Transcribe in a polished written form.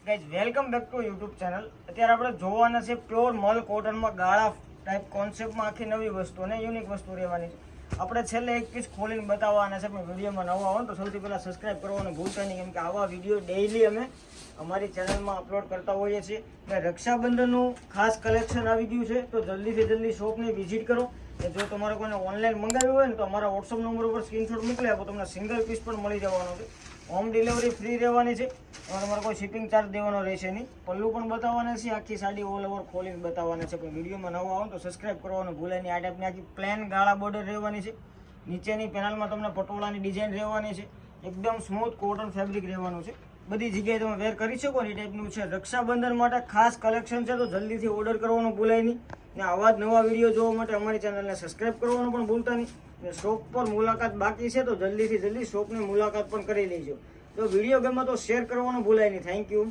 Guys welcome back to YouTube channel. અત્યારે આપણે જોવાના છે પ્યોર મલ કોટનમાં ગાળા ટાઈપ કોન્સેપ્ટમાં આખી નવી વસ્તુ અને યુનિક વસ્તુ રહેવાની છે. આપણે છેલ્લે એક પીસ ખોલીને બતાવવાના છે. પણ વિડીયોમાં નવા હો તો સૌથી પહેલાં સબસ્ક્રાઈબ કરવાનું ભૂલતા નહીં, કેમ કે આવા વિડીયો ડેઈલી અમે અમારી ચેનલમાં અપલોડ કરતા હોઈએ છીએ. એટલે રક્ષાબંધનનું ખાસ કલેક્શન આવી ગયું છે, તો જલ્દીથી જલ્દી શોપને વિઝિટ કરો. જો તમારે કોઈને ઓનલાઈન મંગાવ્યું હોય ને તો અમારા વોટ્સઅપ નંબર ઉપર સ્ક્રીનશોટ મોકલી આપો, તમને સિંગલ પીસ પણ મળી જવાનો છે. હોમ ડિલિવરી ફ્રી રહેવાની છે, તમારે કોઈ શિપિંગ ચાર્જ દેવાનો રહેશે નહીં. પલ્લું પણ બતાવવાના છે, આખી સાડી ઓલ ઓવર ખોલીને બતાવવાના છે. પણ વિડીયોમાં નવા આવો તો સબસ્ક્રાઈબ કરવાનું ભૂલાય નહીં. આ ટાઈપની આખી પ્લેન ગાળા બોર્ડર રહેવાની છે. નીચેની પેનલમાં તમને પટોળાની ડિઝાઇન રહેવાની છે. એકદમ સ્મૂથ કોટન ફેબ્રિક રહેવાનું છે. બધી જગ્યાએ તમે વેર કરી શકો ને એ ટાઈપનું છે. રક્ષાબંધન માટે ખાસ કલેક્શન છે, તો જલ્દીથી ઓર્ડર કરવાનું ભૂલાય નહીં. ને આવા જ નવા વિડીયો જોવા માટે અમારી ચેનલને સબસ્ક્રાઈબ કરવાનું પણ ભૂલતા નહીં. ને શોપ પર મુલાકાત બાકી છે, તો જલ્દીથી જલ્દી શોપની મુલાકાત પણ કરી લેજો. જો વિડીયો ગમે તો શેર કરવાનું ભૂલાય નહીં. Thank you.